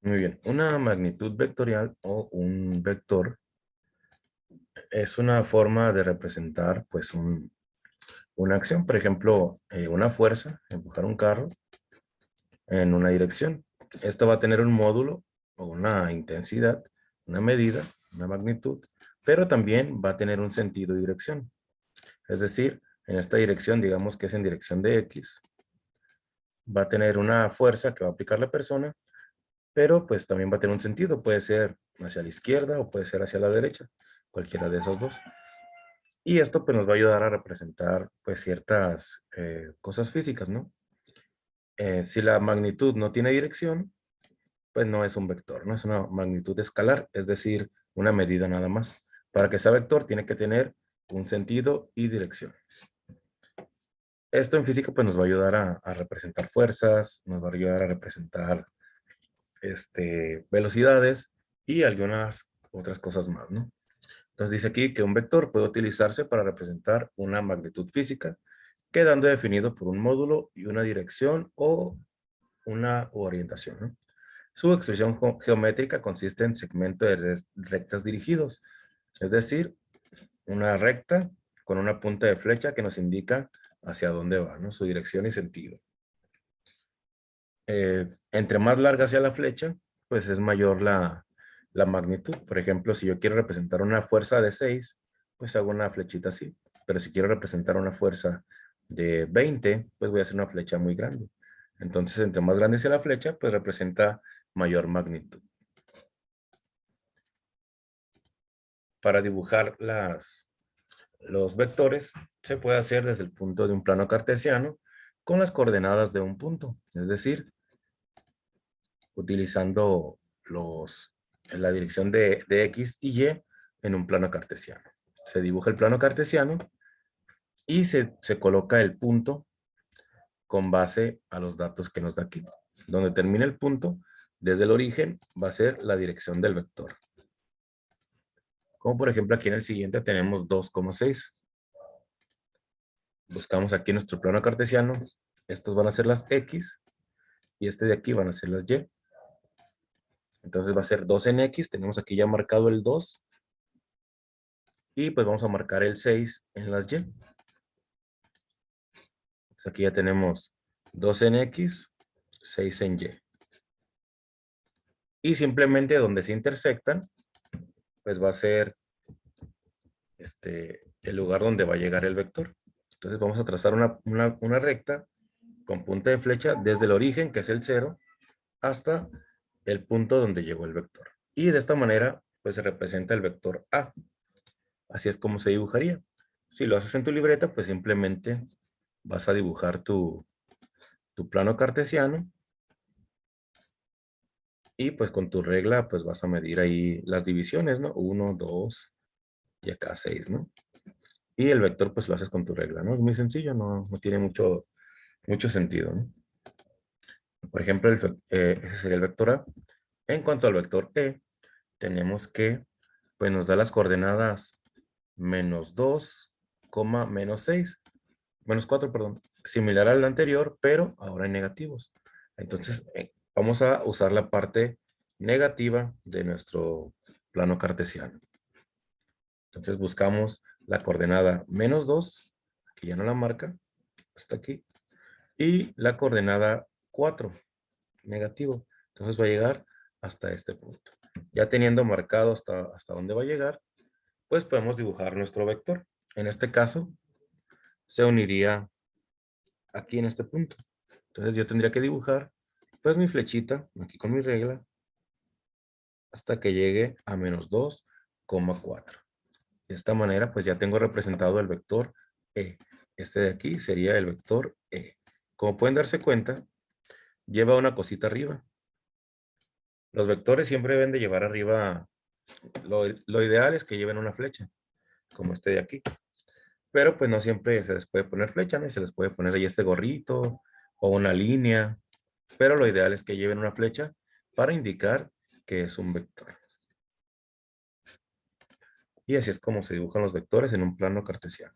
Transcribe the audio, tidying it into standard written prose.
Muy bien, una magnitud vectorial o un vector es una forma de representar pues una acción, por ejemplo, una fuerza, empujar un carro en una dirección. Esto va a tener un módulo o una intensidad, una medida, una magnitud, pero también va a tener un sentido y dirección. Es decir, en esta dirección, digamos que es en dirección de X, va a tener una fuerza que va a aplicar la persona, pero pues también va a tener un sentido. Puede ser hacia la izquierda o puede ser hacia la derecha, cualquiera de esos dos. Y esto pues nos va a ayudar a representar pues ciertas cosas físicas, ¿no? Si la magnitud no tiene dirección, pues no es un vector, no es una magnitud escalar, es decir, una medida nada más. Para que sea vector tiene que tener un sentido y dirección. Esto en física pues nos va a ayudar a representar fuerzas, nos va a ayudar a representar velocidades y algunas otras cosas más, ¿no? Entonces dice aquí que un vector puede utilizarse para representar una magnitud física, quedando definido por un módulo y una dirección o una orientación, ¿no? Su expresión geométrica consiste en segmentos de rectas dirigidos, es decir, una recta con una punta de flecha que nos indica hacia dónde va, ¿no? Su dirección y sentido. Entre más larga sea la flecha, pues es mayor la magnitud. Por ejemplo, si yo quiero representar una fuerza de 6, pues hago una flechita así. Pero si quiero representar una fuerza de 20, pues voy a hacer una flecha muy grande. Entonces, entre más grande sea la flecha, pues representa mayor magnitud. Para dibujar los vectores, se puede hacer desde el punto de un plano cartesiano con las coordenadas de un punto. Es decir, utilizando la dirección de X y Y en un plano cartesiano. Se dibuja el plano cartesiano y se coloca el punto con base a los datos que nos da aquí. Donde termina el punto, desde el origen, va a ser la dirección del vector. Como por ejemplo aquí en el siguiente tenemos 2,6. Buscamos aquí nuestro plano cartesiano. Estos van a ser las X y este de aquí van a ser las Y. Entonces va a ser 2 en X. Tenemos aquí ya marcado el 2. Y pues vamos a marcar el 6 en las Y. Entonces aquí ya tenemos 2 en X, 6 en Y. Y simplemente donde se intersectan, pues va a ser el lugar donde va a llegar el vector. Entonces vamos a trazar una recta con punta de flecha desde el origen, que es el 0, hasta el punto donde llegó el vector. Y de esta manera, pues se representa el vector A. Así es como se dibujaría. Si lo haces en tu libreta, pues simplemente vas a dibujar tu plano cartesiano y pues con tu regla pues vas a medir ahí las divisiones, ¿no? 1, 2 y acá 6, ¿no? Y el vector pues lo haces con tu regla, ¿no? Es muy sencillo, no tiene mucho sentido, ¿no? Por ejemplo, ese sería el vector A. En cuanto al vector E, tenemos que pues nos da las coordenadas -2, -6, -4, perdón, similar al anterior, pero ahora en negativos. Entonces, vamos a usar la parte negativa de nuestro plano cartesiano. Entonces, buscamos la coordenada -2, que ya no la marca, hasta aquí, y la coordenada 4, negativo. Entonces, va a llegar hasta este punto. Ya teniendo marcado hasta dónde va a llegar, pues podemos dibujar nuestro vector. En este caso, se uniría aquí en este punto. Entonces yo tendría que dibujar pues mi flechita aquí con mi regla hasta que llegue a -2,4. De esta manera pues ya tengo representado el vector E. Este de aquí sería el vector E. Como pueden darse cuenta, lleva una cosita arriba. Los vectores siempre deben de llevar arriba, lo ideal es que lleven una flecha, como este de aquí. Pero pues no siempre se les puede poner flecha, ¿no? Y se les puede poner ahí este gorrito o una línea. Pero lo ideal es que lleven una flecha para indicar que es un vector. Y así es como se dibujan los vectores en un plano cartesiano.